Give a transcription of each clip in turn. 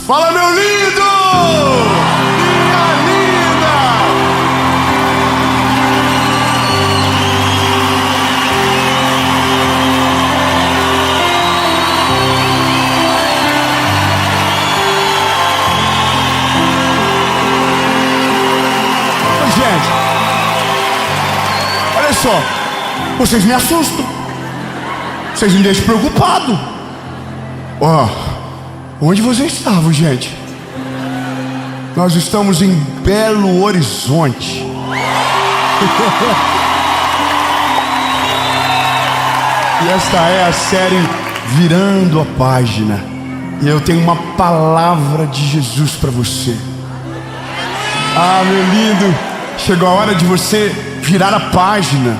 Fala, meu lindo! Minha linda! Ô, gente, olha só, vocês me assustam. Vocês me deixam preocupado. Ó, onde vocês estavam, gente? Nós estamos em Belo Horizonte. E esta é a série Virando a Página. E eu tenho uma palavra de Jesus para você. Ah, meu lindo, chegou a hora de você virar a página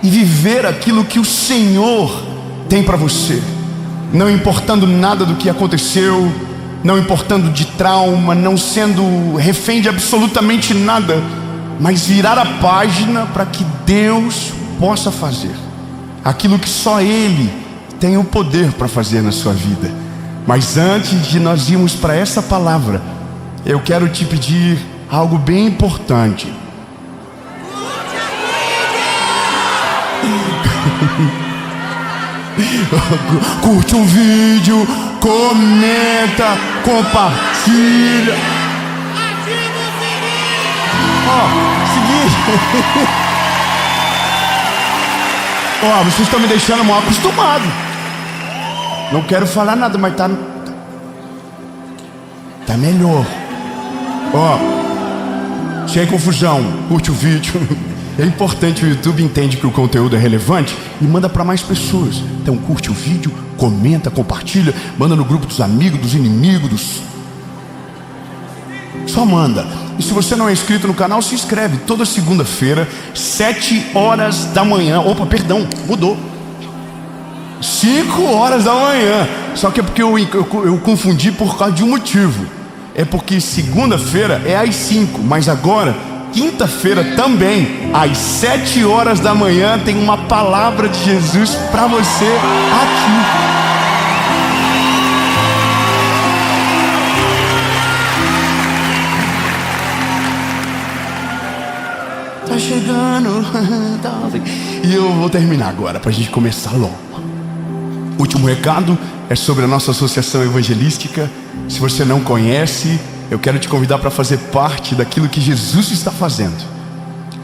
e viver aquilo que o Senhor tem para você. Não importando nada do que aconteceu, não importando de trauma, não sendo refém de absolutamente nada, mas virar a página para que Deus possa fazer aquilo que só Ele tem o poder para fazer na sua vida. Mas antes de nós irmos para essa palavra, eu quero te pedir algo bem importante. Curte o vídeo, comenta, compartilha. Ó, seguinte. Ó, vocês estão me deixando mal acostumado. Não quero falar nada, mas tá melhor. Ó, sem confusão, curte o vídeo. É importante, o YouTube entende que o conteúdo é relevante e manda para mais pessoas. Então curte o vídeo, comenta, compartilha, manda no grupo dos amigos, dos inimigos. Só manda. E se você não é inscrito no canal, se inscreve. Toda segunda-feira, 7 horas da manhã. Opa, perdão, mudou. 5 horas da manhã. Só que é porque eu confundi por causa de um motivo. É porque segunda-feira é às 5, mas agora, quinta-feira também, às 7 horas da manhã, tem uma palavra de Jesus para você aqui. Tá chegando. E eu vou terminar agora para a gente começar logo. Último recado é sobre a nossa associação evangelística. Se você não conhece, eu quero te convidar para fazer parte daquilo que Jesus está fazendo.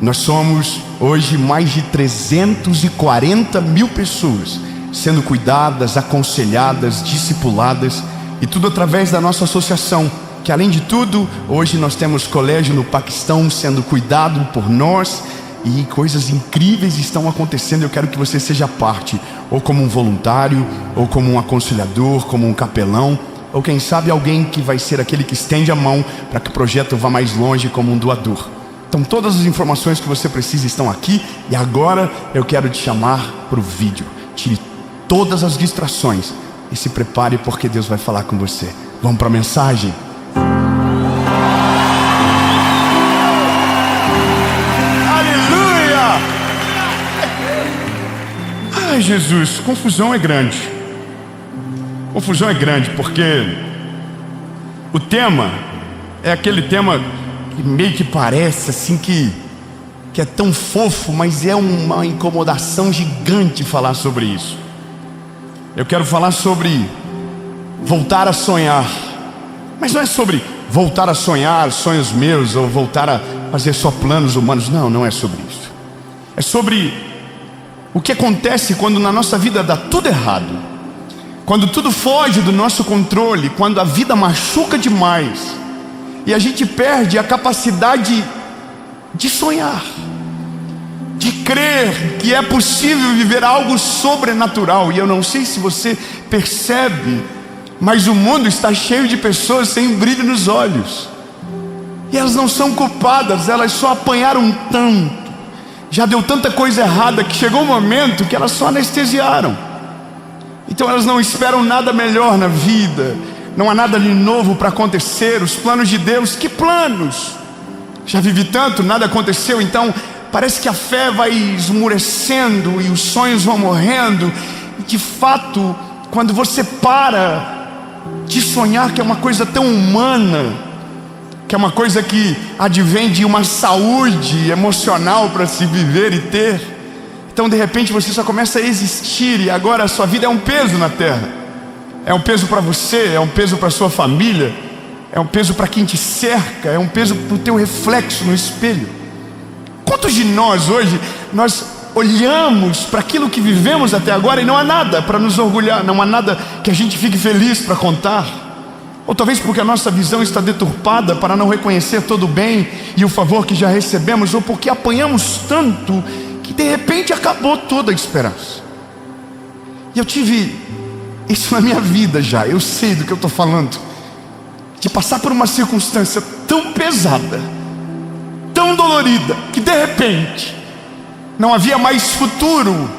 Nós somos hoje mais de 340 mil pessoas sendo cuidadas, aconselhadas, discipuladas, e tudo através da nossa associação, que além de tudo, hoje nós temos colégio no Paquistão sendo cuidado por nós, e coisas incríveis estão acontecendo. Eu quero que você seja parte, ou como um voluntário, ou como um aconselhador, como um capelão, ou quem sabe alguém que vai ser aquele que estende a mão para que o projeto vá mais longe, como um doador. Então todas as informações que você precisa estão aqui. E agora eu quero te chamar para o vídeo. Tire todas as distrações e se prepare, porque Deus vai falar com você. Vamos para a mensagem? Aleluia! Ai, Jesus, confusão é grande. Confusão é grande porque o tema é aquele tema que meio que parece assim que é tão fofo, mas é uma incomodação gigante falar sobre isso. Eu quero falar sobre voltar a sonhar, mas não é sobre voltar a sonhar sonhos meus ou voltar a fazer só planos humanos. Não é sobre isso. É sobre o que acontece quando na nossa vida dá tudo errado, quando tudo foge do nosso controle, quando a vida machuca demais e a gente perde a capacidade de sonhar, de crer que é possível viver algo sobrenatural. E eu não sei se você percebe, mas o mundo está cheio de pessoas sem brilho nos olhos, e elas não são culpadas, elas só apanharam tanto, já deu tanta coisa errada que chegou um momento que elas só anestesiaram. Então elas não esperam nada melhor na vida, não há nada de novo para acontecer. Os planos de Deus, que planos? Já vivi tanto, nada aconteceu. Então parece que a fé vai esmurecendo e os sonhos vão morrendo. E de fato, quando você para de sonhar, que é uma coisa tão humana, que é uma coisa que advém de uma saúde emocional para se viver e ter. Então de repente você só começa a existir, e agora a sua vida é um peso na terra. É um peso para você, é um peso para sua família, é um peso para quem te cerca, é um peso para o teu reflexo no espelho. Quantos de nós hoje, nós olhamos para aquilo que vivemos até agora e não há nada para nos orgulhar, não há nada que a gente fique feliz para contar? Ou talvez porque a nossa visão está deturpada para não reconhecer todo o bem e o favor que já recebemos, ou porque apanhamos tanto que de repente acabou toda a esperança. E eu tive isso na minha vida já, eu sei do que eu estou falando, de passar por uma circunstância tão pesada, tão dolorida, que de repente não havia mais futuro,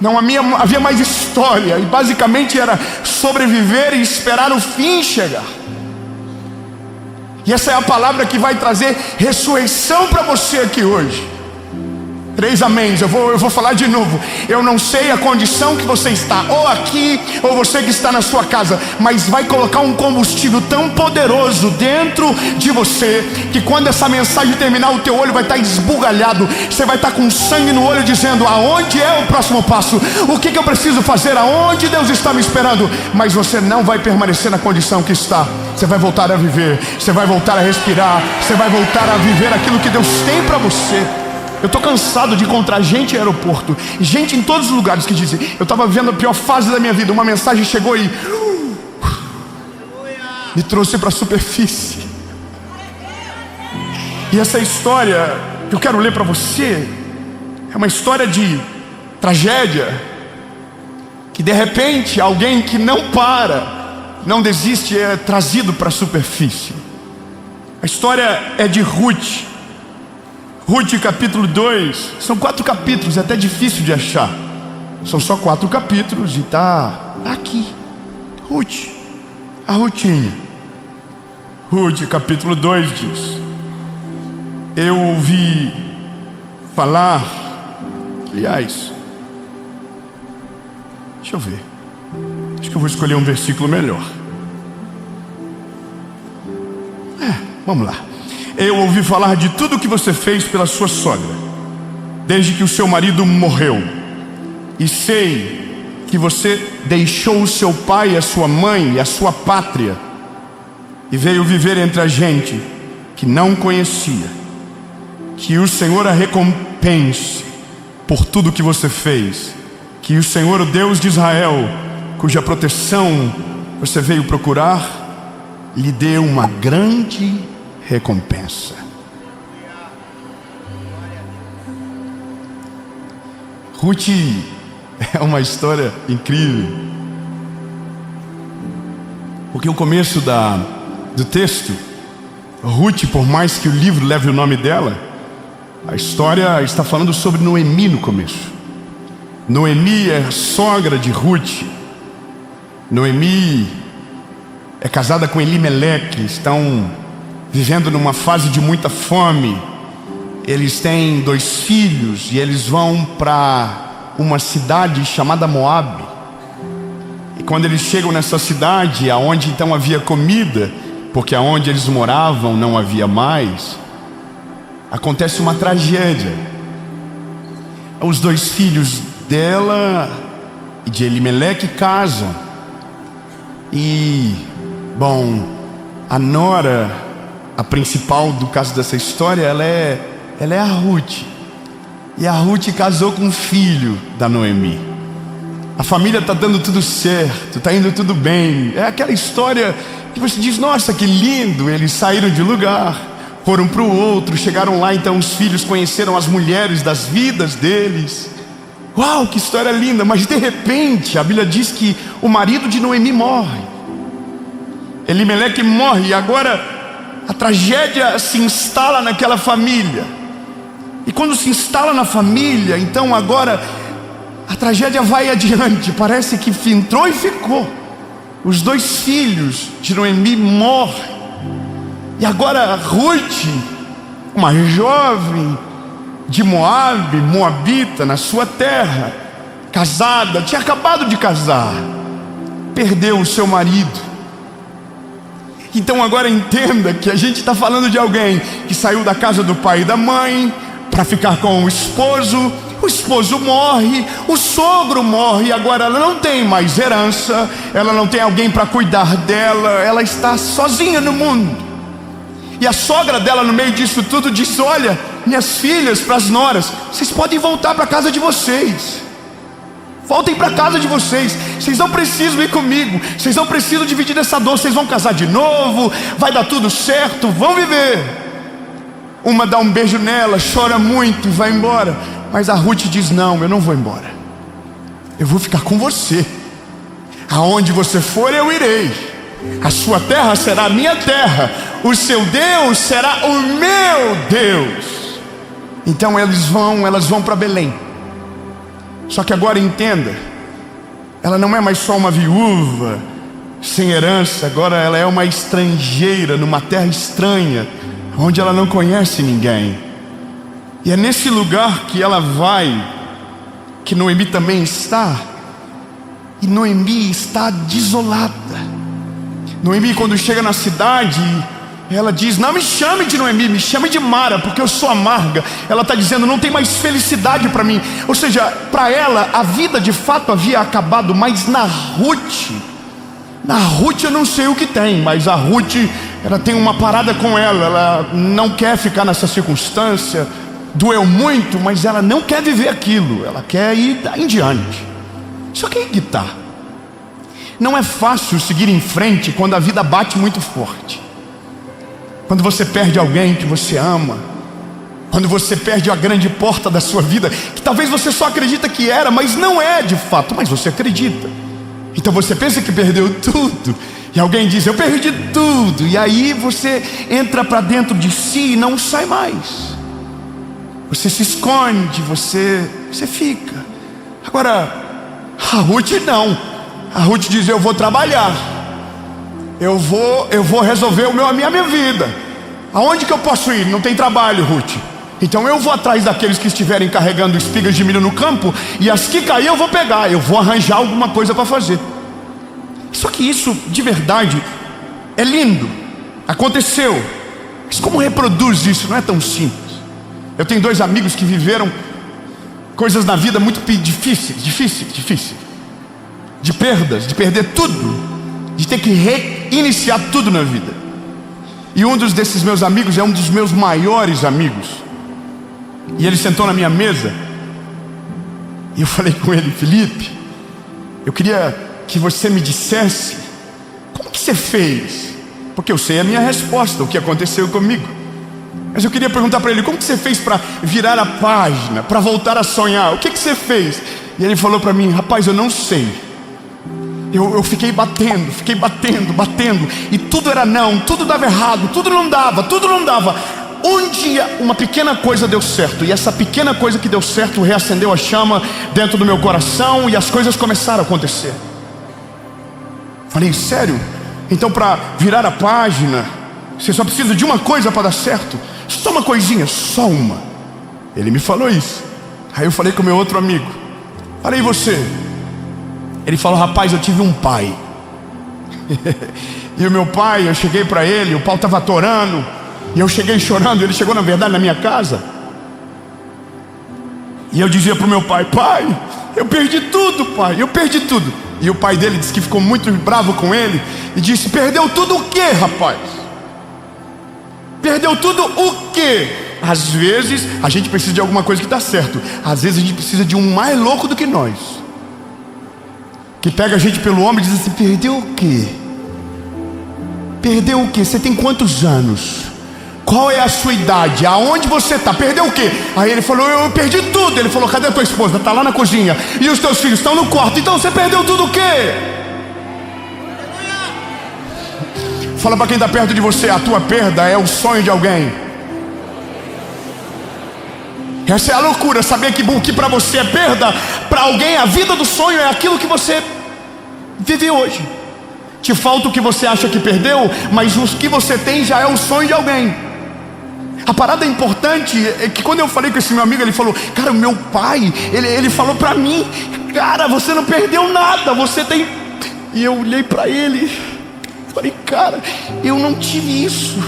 não havia mais história, e basicamente era sobreviver e esperar o fim chegar. E essa é a palavra que vai trazer ressurreição para você aqui hoje. 3 améns, eu vou falar de novo. Eu não sei a condição que você está, ou aqui, ou você que está na sua casa, mas vai colocar um combustível tão poderoso dentro de você, que quando essa mensagem terminar, o teu olho vai estar esbugalhado, você vai estar com sangue no olho, dizendo: aonde é o próximo passo? O que eu preciso fazer? Aonde Deus está me esperando? Mas você não vai permanecer na condição que está. Você vai voltar a viver, você vai voltar a respirar, você vai voltar a viver aquilo que Deus tem para você. Eu estou cansado de encontrar gente em aeroporto, gente em todos os lugares que dizem: eu estava vivendo a pior fase da minha vida, uma mensagem chegou e me trouxe para a superfície. E essa história que eu quero ler para você é uma história de tragédia, que de repente alguém que não para, não desiste, é trazido para a superfície. A história é de Ruth. Ruth capítulo 2, são 4 capítulos, é até difícil de achar. São só 4 capítulos e está aqui. Ruth, a Rutinha. Ruth capítulo 2 diz: eu ouvi falar, aliás, deixa eu ver, acho que eu vou escolher um versículo melhor. Vamos lá. Eu ouvi falar de tudo o que você fez pela sua sogra, desde que o seu marido morreu. E sei que você deixou o seu pai, a sua mãe e a sua pátria, e veio viver entre a gente que não conhecia. Que o Senhor a recompense por tudo que você fez. Que o Senhor, o Deus de Israel, cuja proteção você veio procurar, lhe dê uma grande recompensa. Ruth é uma história incrível, porque o começo do texto, Ruth, por mais que o livro leve o nome dela, a história está falando sobre Noemi no começo. Noemi é sogra de Ruth. Noemi é casada com Elimeleque, estão vivendo numa fase de muita fome. Eles têm 2 filhos e eles vão para uma cidade chamada Moabe. E quando eles chegam nessa cidade, aonde então havia comida, porque aonde eles moravam não havia mais, acontece uma tragédia. Os 2 filhos dela e de Elimeleque casam. E, bom, a nora, a principal do caso dessa história, ela é a Ruth. E a Ruth casou com um filho da Noemi. A família está dando tudo certo, está indo tudo bem. É aquela história que você diz: nossa, que lindo. Eles saíram de lugar, foram para o outro, chegaram lá, então os filhos conheceram as mulheres das vidas deles. Uau, que história linda. Mas de repente a Bíblia diz que o marido de Noemi morre. Elimeleque morre, e agora a tragédia se instala naquela família. E quando se instala na família, então agora a tragédia vai adiante. Parece que entrou e ficou. Os 2 filhos de Noemi morrem. E agora Ruth, uma jovem de Moabe, moabita, na sua terra, casada, tinha acabado de casar, perdeu o seu marido. Então agora entenda que a gente está falando de alguém que saiu da casa do pai e da mãe para ficar com o esposo morre, o sogro morre, agora ela não tem mais herança, ela não tem alguém para cuidar dela, ela está sozinha no mundo. E a sogra dela, no meio disso tudo, disse: olha, minhas filhas, para as noras, vocês podem voltar para a casa de vocês. Voltem para a casa de vocês. Vocês não precisam ir comigo. Vocês não precisam dividir essa dor. Vocês vão casar de novo. Vai dar tudo certo. Vão viver. Uma dá um beijo nela, chora muito e vai embora. Mas a Ruth diz: não, eu não vou embora. Eu vou ficar com você. Aonde você for, eu irei. A sua terra será a minha terra. O seu Deus será o meu Deus. Então elas vão para Belém. Só que agora entenda, ela não é mais só uma viúva sem herança, agora ela é uma estrangeira numa terra estranha, onde ela não conhece ninguém. E é nesse lugar que ela vai, que Noemi também está. E Noemi está desolada. Noemi, quando chega na cidade, ela diz: não me chame de Noemi, me chame de Mara, porque eu sou amarga. Ela está dizendo: não tem mais felicidade para mim. Ou seja, para ela a vida de fato havia acabado. Mas na Ruth eu não sei o que tem, mas a Ruth, ela tem uma parada com ela. Ela não quer ficar nessa circunstância. Doeu muito, mas ela não quer viver aquilo. Ela quer ir em diante. Só que aí que tá. Não é fácil seguir em frente quando a vida bate muito forte. Quando você perde alguém que você ama, quando você perde a grande porta da sua vida, que talvez você só acredita que era, mas não é de fato, mas você acredita. Então você pensa que perdeu tudo, e alguém diz: eu perdi tudo, e aí você entra para dentro de si e não sai mais. Você se esconde, você fica. Agora, a Ruth não. A Ruth diz: eu vou trabalhar. Eu vou resolver a minha vida. Aonde que eu posso ir? Não tem trabalho, Ruth. Então eu vou atrás daqueles que estiverem carregando espigas de milho no campo, e as que cair eu vou pegar. Eu vou arranjar alguma coisa para fazer. Só que isso de verdade é lindo, aconteceu. Mas como reproduz isso? Não é tão simples. Eu tenho 2 amigos que viveram coisas na vida muito difíceis. De perdas, de perder tudo, de ter que reiniciar tudo na vida. E um desses meus amigos é um dos meus maiores amigos. E ele sentou na minha mesa, e eu falei com ele: Felipe, eu queria que você me dissesse como que você fez, porque eu sei a minha resposta, o que aconteceu comigo. Mas eu queria perguntar para ele: como que você fez para virar a página, para voltar a sonhar? O que você fez? E ele falou para mim: rapaz, eu não sei. Eu fiquei batendo, e tudo era não, tudo dava errado, tudo não dava. Um dia uma pequena coisa deu certo, e essa pequena coisa que deu certo reacendeu a chama dentro do meu coração, e as coisas começaram a acontecer. Falei: sério? Então para virar a página você só precisa de uma coisa para dar certo? Só uma coisinha, só uma. Ele me falou isso. Aí eu falei com meu outro amigo: falei, e você? Ele falou: rapaz, eu tive um pai. E o meu pai, eu cheguei para ele, o pau estava atorando, e eu cheguei chorando. Ele chegou na verdade na minha casa, e eu dizia para o meu pai: pai, eu perdi tudo, pai, eu perdi tudo. E o pai dele disse que ficou muito bravo com ele e disse: perdeu tudo o quê, rapaz? Perdeu tudo o quê? Às vezes a gente precisa de alguma coisa que está certo. Às vezes a gente precisa de um mais louco do que nós, que pega a gente pelo ombro e diz assim: perdeu o quê? Perdeu o quê? Você tem quantos anos? Qual é a sua idade? Aonde você está? Perdeu o quê? Aí ele falou: eu perdi tudo. Ele falou: cadê a tua esposa? Está lá na cozinha. E os teus filhos estão no quarto. Então você perdeu tudo o quê? Fala para quem está perto de você: a tua perda é o sonho de alguém. Essa é a loucura, saber que o que para você é perda, para alguém a vida do sonho é aquilo que você vive hoje. Te falta o que você acha que perdeu, mas o que você tem já é o sonho de alguém. A parada importante é que quando eu falei com esse meu amigo, ele falou: cara, o meu pai, ele falou para mim: cara, você não perdeu nada, você tem... E eu olhei para ele, Falei, cara, eu não tive isso.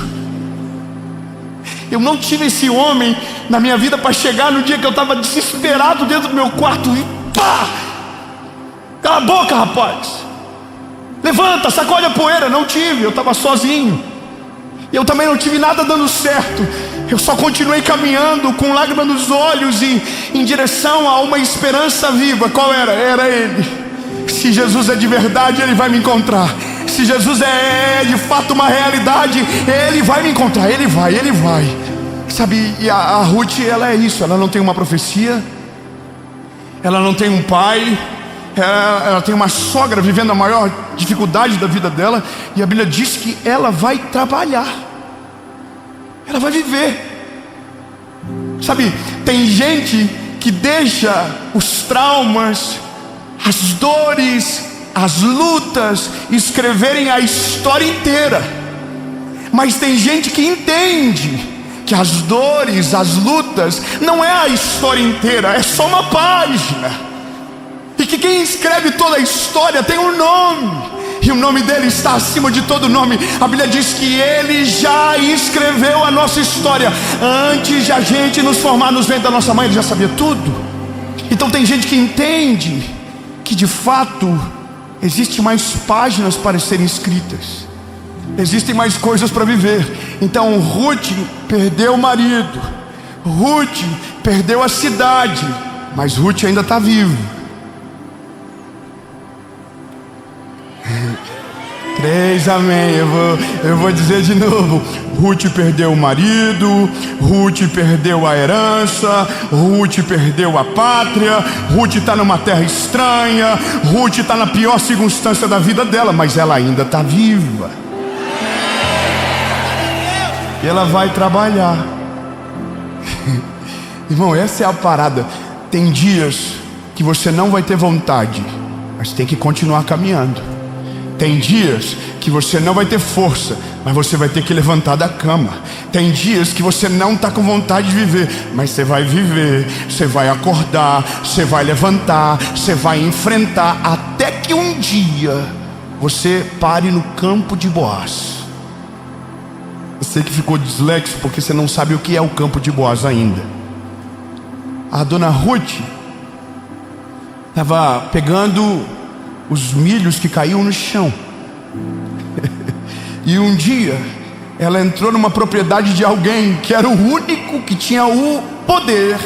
Eu não tive esse homem na minha vida para chegar no dia que eu estava desesperado dentro do meu quarto e pá! Cala a boca, rapaz! Levanta, sacode a poeira. Não tive, eu estava sozinho. E eu também não tive nada dando certo. Eu só continuei caminhando com lágrimas nos olhos e em direção a uma esperança viva. Qual era? Era Ele. Se Jesus é de verdade, Ele vai me encontrar. Se Jesus é de fato uma realidade, Ele vai me encontrar. Ele vai. Sabe, e a Ruth, ela é isso. Ela não tem uma profecia, ela não tem um pai, ela tem uma sogra vivendo a maior dificuldade da vida dela. E a Bíblia diz que ela vai trabalhar, ela vai viver. Sabe, tem gente que deixa os traumas, as dores, as lutas escreverem a história inteira. Mas tem gente que entende que as dores, as lutas não é a história inteira, é só uma página. E que quem escreve toda a história tem um nome, e o nome dele está acima de todo nome. A Bíblia diz que Ele já escreveu a nossa história. Antes de a gente nos formar nos ventres da nossa mãe, Ele já sabia tudo. Então tem gente que entende que de fato existe mais páginas para serem escritas, existem mais coisas para viver. Então Ruth perdeu o marido, Ruth perdeu a cidade, mas Ruth ainda está viva. 3, amém. Eu vou dizer de novo. Ruth perdeu o marido, Ruth perdeu a herança, Ruth perdeu a pátria, Ruth está numa terra estranha, Ruth está na pior circunstância da vida dela, mas ela ainda está viva. E ela vai trabalhar. Irmão, essa é a parada. Tem dias que você não vai ter vontade, mas tem que continuar caminhando. Tem dias que você não vai ter força, mas você vai ter que levantar da cama. Tem dias que você não está com vontade de viver, mas você vai viver, você vai acordar, você vai levantar, você vai enfrentar, até que um dia você pare no campo de Boaz. Eu sei que ficou dislexo porque você não sabe o que é o campo de Boaz ainda. A dona Ruth estava pegando os milhos que caíam no chão. E um dia ela entrou numa propriedade de alguém que era o único que tinha o poder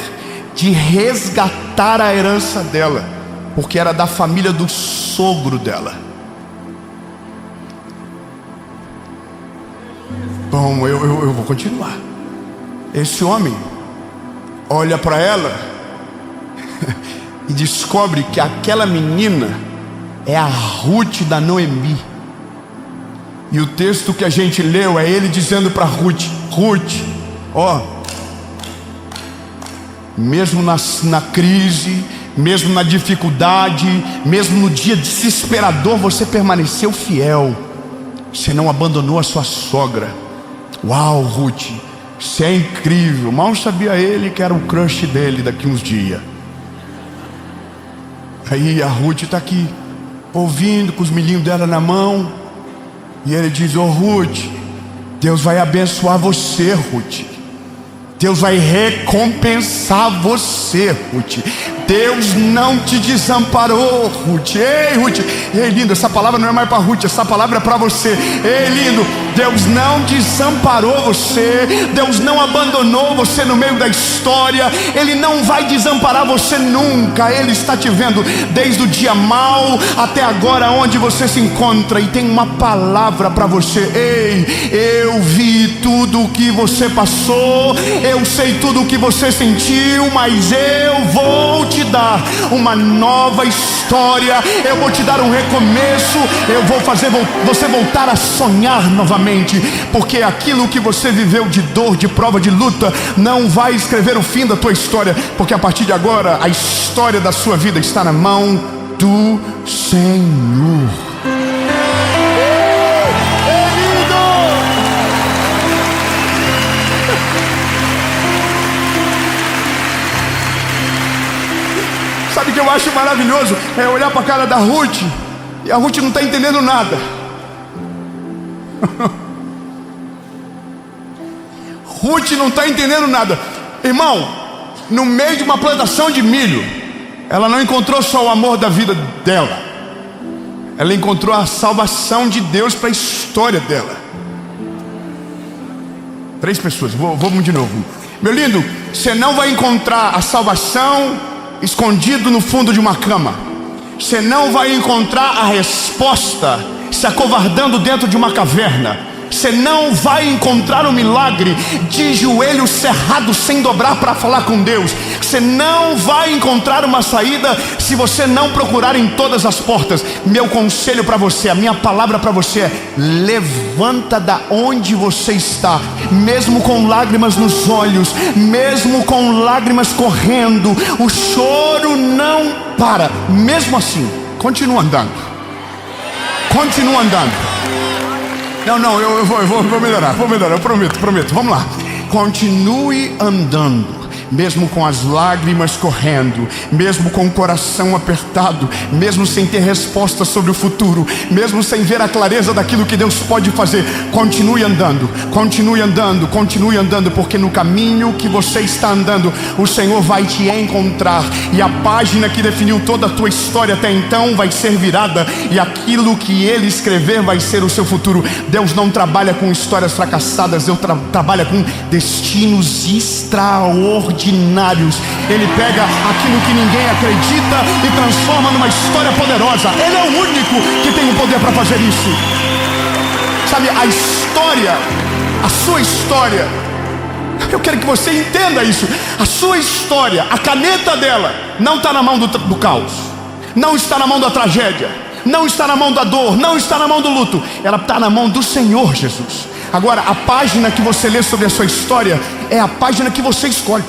de resgatar a herança dela, porque era da família do sogro dela. Bom, eu vou continuar. Esse homem olha para ela e descobre que aquela menina é a Ruth da Noemi. E o texto que a gente leu é ele dizendo para Ruth: Ruth, ó, mesmo na crise, mesmo na dificuldade, mesmo no dia desesperador, você permaneceu fiel. Você não abandonou a sua sogra. Uau, Ruth, isso é incrível. Mal sabia ele que era o crush dele daqui uns dias. Aí a Ruth está aqui, ouvindo, com os milhinhos dela na mão. E ele diz: ô Ruth, Deus vai abençoar você, Ruth. Deus vai recompensar você, Ruth. Deus não te desamparou, Ruth. Ei, Ruth. Ei, lindo, essa palavra não é mais para Ruth, essa palavra é para você. Ei, lindo, Deus não desamparou você. Deus não abandonou você no meio da história. Ele não vai desamparar você nunca. Ele está te vendo desde o dia mau até agora, onde você se encontra. E tem uma palavra para você. Ei, eu vi tudo o que você passou, eu sei tudo o que você sentiu, mas eu vou te dar uma nova história. Eu vou te dar um recomeço. Eu vou fazer você voltar a sonhar novamente, porque aquilo que você viveu de dor, de prova, de luta, não vai escrever o fim da tua história, porque a partir de agora a história da sua vida está na mão do Senhor. Sabe o que eu acho maravilhoso? É olhar para a cara da Ruth, e a Ruth não está entendendo nada. Ruth não está entendendo nada. Irmão, no meio de uma plantação de milho, ela não encontrou só o amor da vida dela, ela encontrou a salvação de Deus para a história dela. 3 pessoas, vamos de novo. Meu lindo, você não vai encontrar a salvação escondido no fundo de uma cama. Você não vai encontrar a resposta se acovardando dentro de uma caverna. Você não vai encontrar o milagre de joelho cerrado sem dobrar para falar com Deus. Você não vai encontrar uma saída se você não procurar em todas as portas. Meu conselho para você, a minha palavra para você é: levanta da onde você está, mesmo com lágrimas nos olhos, mesmo com lágrimas correndo, o choro não para. Mesmo assim, continua andando. Continua andando. Não, eu vou melhorar, eu prometo, vamos lá. Continue andando, mesmo com as lágrimas correndo, mesmo com o coração apertado, mesmo sem ter resposta sobre o futuro, mesmo sem ver a clareza daquilo que Deus pode fazer. Continue andando, porque no caminho que você está andando, o Senhor vai te encontrar, e a página que definiu toda a tua história até então vai ser virada, e aquilo que Ele escrever vai ser o seu futuro. Deus não trabalha com histórias fracassadas, Deus trabalha com destinos extraordinários. Ele pega aquilo que ninguém acredita e transforma numa história poderosa. Ele é o único que tem o poder para fazer isso. Sabe, a história, a sua história, eu quero que você entenda isso. A sua história, a caneta dela não está na mão do caos, não está na mão da tragédia, não está na mão da dor, não está na mão do luto. Ela está na mão do Senhor Jesus. Agora, a página que você lê sobre a sua história é a página que você escolhe.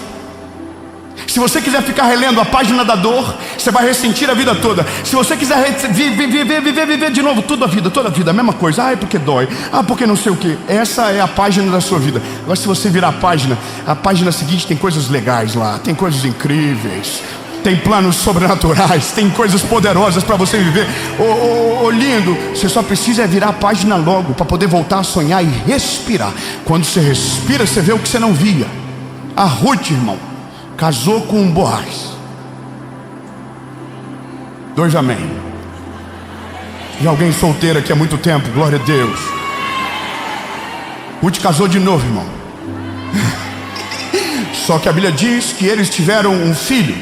Se você quiser ficar relendo a página da dor, você vai ressentir a vida toda. Se você quiser viver de novo toda a vida, a mesma coisa. Ah, é porque dói, porque não sei o que. Essa é a página da sua vida. Agora, se você virar a página seguinte tem coisas legais lá, tem coisas incríveis, tem planos sobrenaturais, tem coisas poderosas para você viver. Lindo, você só precisa virar a página logo para poder voltar a sonhar e respirar. Quando você respira, você vê o que você não via. A Ruth, irmão, casou com um Boaz. 2 amém. E alguém solteiro aqui há muito tempo, glória a Deus. Ruth casou de novo, irmão. Só que a Bíblia diz que eles tiveram um filho,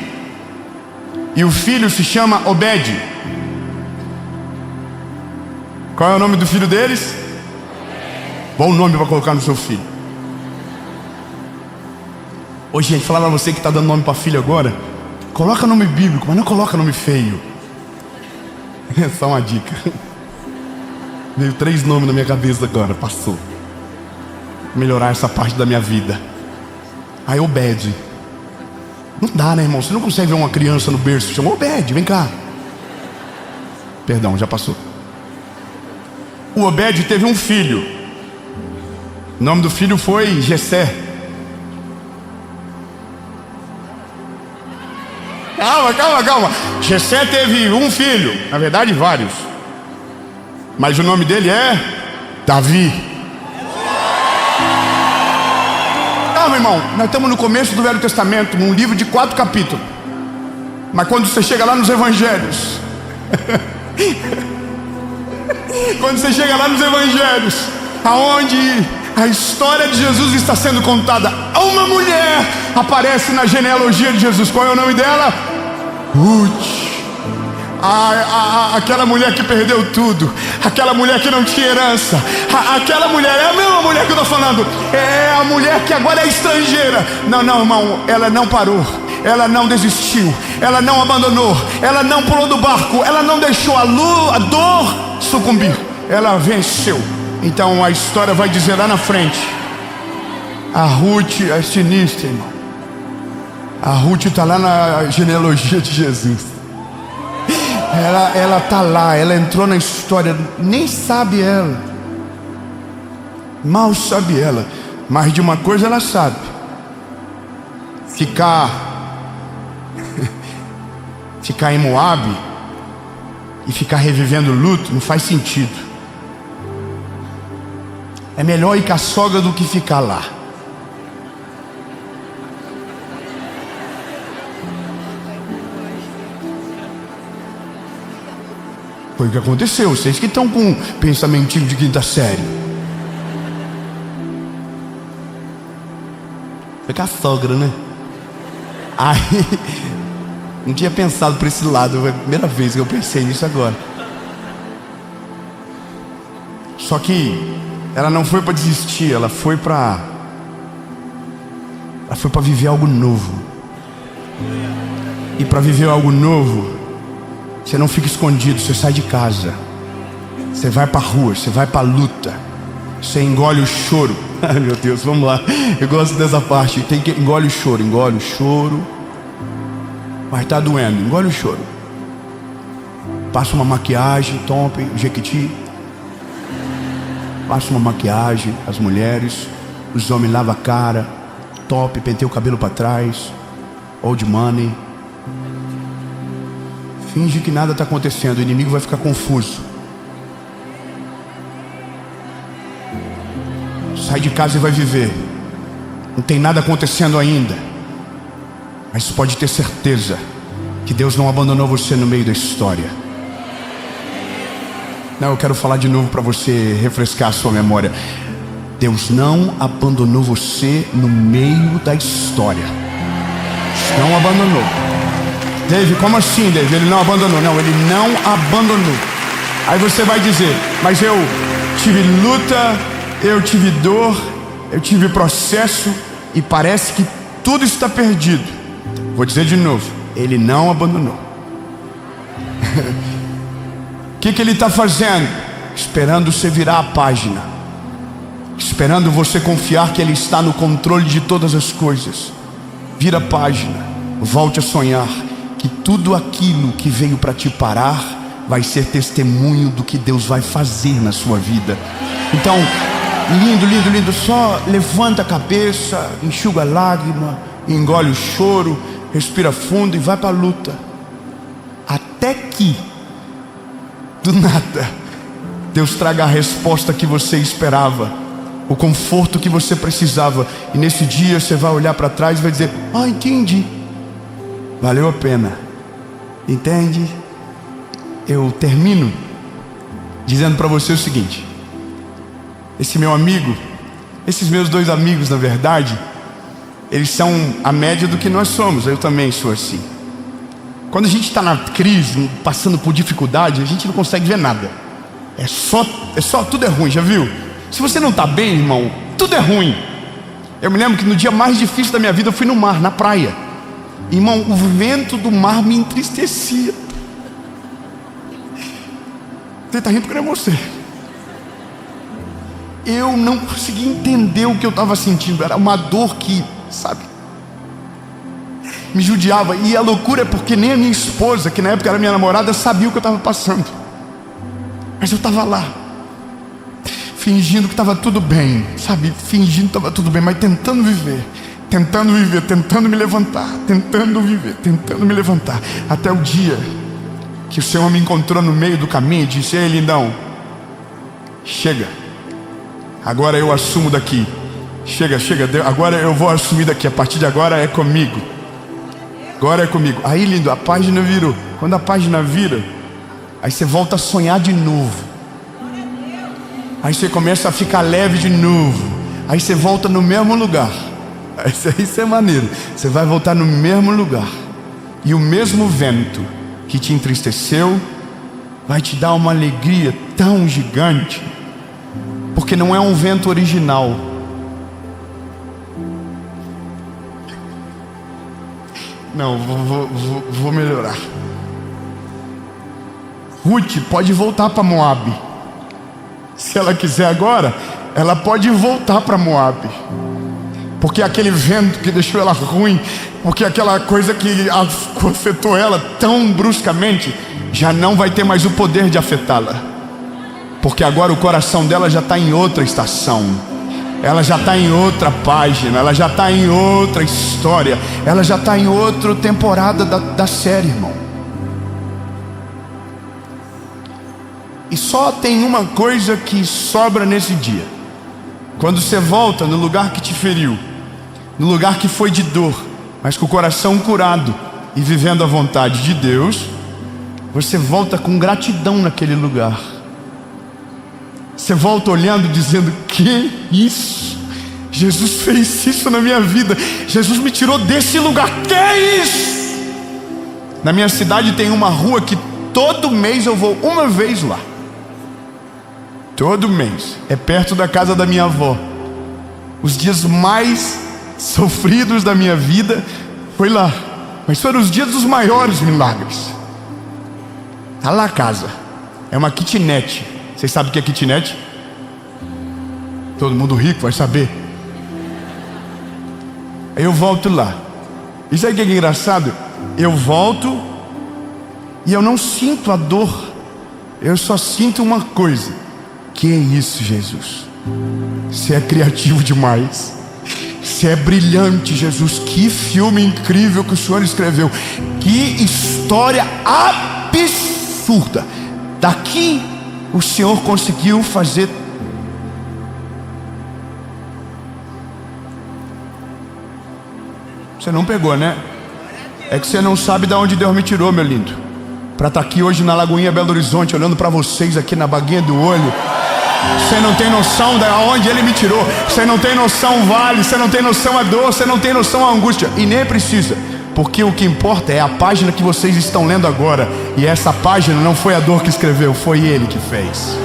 e o filho se chama Obed. Qual é o nome do filho deles? Bom nome para colocar no seu filho. Ô gente, falar para você que está dando nome para filho agora, coloca nome bíblico, mas não coloca nome feio. É só uma dica. Veio 3 nomes na minha cabeça agora, passou. Melhorar essa parte da minha vida. Aí Obed. Não dá, né, irmão? Você não consegue ver uma criança no berço, chama Obed, vem cá. Perdão, já passou. O Obed teve um filho. O nome do filho foi Jessé. Calma. Jessé teve um filho, na verdade vários, mas o nome dele é Davi. Calma, irmão, nós estamos no começo do Velho Testamento, num livro de 4 capítulos. Mas quando você chega lá nos Evangelhos aonde a história de Jesus está sendo contada, uma mulher aparece na genealogia de Jesus. Qual é o nome dela? Ruth. Aquela mulher que perdeu tudo, aquela mulher que não tinha herança, aquela mulher, é a mesma mulher que eu estou falando, é a mulher que agora é estrangeira. Não, irmão, ela não parou, ela não desistiu, ela não abandonou, ela não pulou do barco, ela não deixou a dor sucumbir, ela venceu. Então a história vai dizer lá na frente, a Ruth é sinistra, irmão. A Ruth está lá na genealogia de Jesus. Ela está lá, ela entrou na história, nem sabe ela, mal sabe ela, mas de uma coisa ela sabe: ficar em Moabe e ficar revivendo luto não faz sentido. É melhor ir com a sogra do que ficar lá. Foi o que aconteceu. Vocês que estão com um pensamentinho de quinta série. Foi com a sogra, né? Aí, não tinha pensado por esse lado. Foi a primeira vez que eu pensei nisso agora. Só que ela não foi para desistir, ela foi para viver algo novo. E para viver algo novo, você não fica escondido, você sai de casa. Você vai para a rua, você vai para a luta. Você engole o choro. Ai meu Deus, vamos lá. Eu gosto dessa parte. Tem que engole o choro. Mas tá doendo, engole o choro. Passa uma maquiagem, top, jequiti. Passa uma maquiagem, as mulheres. Os homens lavam a cara, top, penteia o cabelo para trás. Old money. Finge que nada está acontecendo, o inimigo vai ficar confuso. Sai de casa e vai viver. Não tem nada acontecendo ainda, mas pode ter certeza que Deus não abandonou você no meio da história. Não, eu quero falar de novo para você refrescar a sua memória. Deus não abandonou você no meio da história. Não abandonou. Dave, como assim, Dave? Ele não abandonou. Não, ele não abandonou. Aí você vai dizer, mas eu tive luta, eu tive dor, eu tive processo e parece que tudo está perdido. Vou dizer de novo, ele não abandonou. O que ele está fazendo? Esperando você virar a página, esperando você confiar que ele está no controle de todas as coisas. Vira a página, volte a sonhar que tudo aquilo que veio para te parar vai ser testemunho do que Deus vai fazer na sua vida. Então, lindo, lindo, lindo, só levanta a cabeça, enxuga a lágrima, engole o choro, respira fundo e vai para a luta. Até que, do nada, Deus traga a resposta que você esperava, o conforto que você precisava. E nesse dia você vai olhar para trás e vai dizer, entendi, valeu a pena. Entende? Eu termino dizendo para você o seguinte: esse meu amigo, esses meus dois amigos, na verdade, eles são a média do que nós somos. Eu também sou assim. Quando a gente está na crise, passando por dificuldade, a gente não consegue ver nada. É só tudo é ruim, já viu? Se você não está bem, irmão, tudo é ruim. Eu me lembro que no dia mais difícil da minha vida eu fui no mar, na praia. Irmão, o vento do mar me entristecia. Você está rindo porque não é você. Eu não conseguia entender o que eu estava sentindo. Era uma dor que, sabe, me judiava. E a loucura é porque nem a minha esposa, que na época era minha namorada, sabia o que eu estava passando. Mas eu estava lá, fingindo que estava tudo bem, sabe? Fingindo que estava tudo bem, mas tentando viver, tentando me levantar, tentando viver, tentando me levantar. Até o dia que o Senhor me encontrou no meio do caminho e disse: ei, lindão, chega, agora eu assumo daqui. Chega, agora eu vou assumir daqui. A partir de agora é comigo. Agora é comigo. Aí, lindo, a página virou. Quando a página vira, aí você volta a sonhar de novo. Aí você começa a ficar leve de novo. Aí você volta no mesmo lugar. Isso é maneiro. Você vai voltar no mesmo lugar. E o mesmo vento que te entristeceu vai te dar uma alegria tão gigante, porque não é um vento original. Não, vou melhorar. Ruth pode voltar para Moabe. Se ela quiser agora, ela pode voltar para Moabe. Porque aquele vento que deixou ela ruim, porque aquela coisa que afetou ela tão bruscamente, já não vai ter mais o poder de afetá-la. Porque agora o coração dela já está em outra estação. Ela já está em outra página. Ela já está em outra história. Ela já está em outra temporada da série, irmão. E só tem uma coisa que sobra nesse dia. Quando você volta no lugar que te feriu, no lugar que foi de dor, mas com o coração curado e vivendo a vontade de Deus, você volta com gratidão naquele lugar. Você volta olhando e dizendo: que isso? Jesus fez isso na minha vida. Jesus me tirou desse lugar. Que isso? Na minha cidade tem uma rua que todo mês eu vou uma vez lá. Todo mês. É perto da casa da minha avó. Os dias mais sofridos da minha vida foi lá, mas foram os dias dos maiores milagres. Tá lá a casa. É uma kitnet. Vocês sabem o que é kitnet? Todo mundo rico vai saber. Aí eu volto lá. Isso aí que é engraçado. Eu volto e eu não sinto a dor. Eu só sinto uma coisa. Que é isso, Jesus? Você é criativo demais. Você é brilhante, Jesus. Que filme incrível que o Senhor escreveu. Que história absurda. Daqui o Senhor conseguiu fazer. Você não pegou, né? É que você não sabe de onde Deus me tirou, meu lindo. Para estar aqui hoje na Lagoinha Belo Horizonte, olhando para vocês aqui na baguinha do olho. Você não tem noção de onde Ele me tirou. Você não tem noção o vale. Você não tem noção a dor. Você não tem noção a angústia. E nem precisa. Porque o que importa é a página que vocês estão lendo agora. E essa página não foi a dor que escreveu, foi Ele que fez.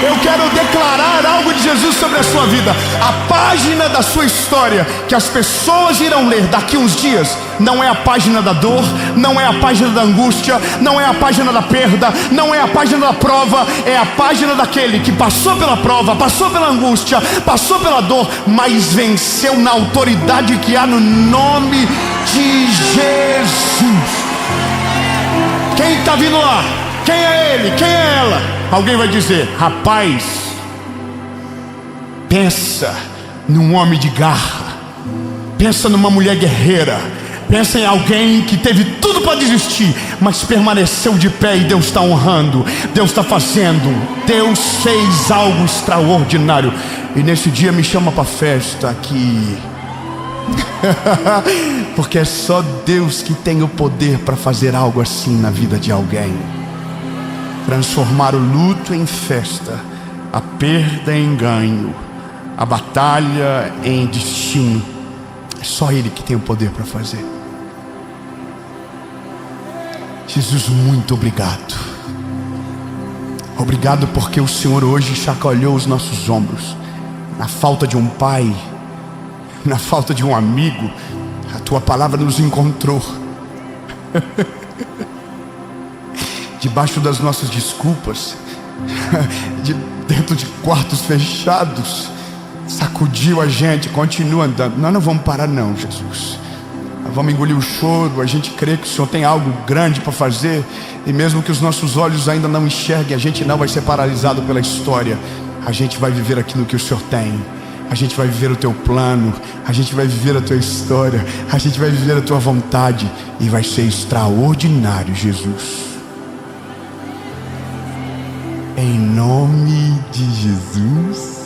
Eu quero declarar algo de Jesus sobre a sua vida. A página da sua história que as pessoas irão ler daqui uns dias não é a página da dor, não é a página da angústia, não é a página da perda, não é a página da prova. É a página daquele que passou pela prova, passou pela angústia, passou pela dor, mas venceu na autoridade que há no nome de Jesus. Quem está vindo lá? Quem é ele? Quem é ela? Alguém vai dizer: rapaz, pensa num homem de garra, pensa numa mulher guerreira, pensa em alguém que teve tudo para desistir, mas permaneceu de pé e Deus está honrando, Deus está fazendo, Deus fez algo extraordinário. E nesse dia me chama para festa aqui. Porque é só Deus que tem o poder para fazer algo assim na vida de alguém. Transformar o luto em festa, a perda em ganho, a batalha em destino. É só Ele que tem o poder para fazer. Jesus, muito obrigado. Obrigado porque o Senhor hoje chacoalhou os nossos ombros. Na falta de um pai, na falta de um amigo, a Tua palavra nos encontrou. Debaixo das nossas desculpas, dentro de quartos fechados, sacudiu a gente, continua andando. Nós não vamos parar não, Jesus. Nós vamos engolir o choro. A gente crê que o Senhor tem algo grande para fazer. E mesmo que os nossos olhos ainda não enxerguem, a gente não vai ser paralisado pela história. A gente vai viver aquilo que o Senhor tem. A gente vai viver o Teu plano. A gente vai viver a Tua história. A gente vai viver a Tua vontade. E vai ser extraordinário, Jesus. Em nome de Jesus.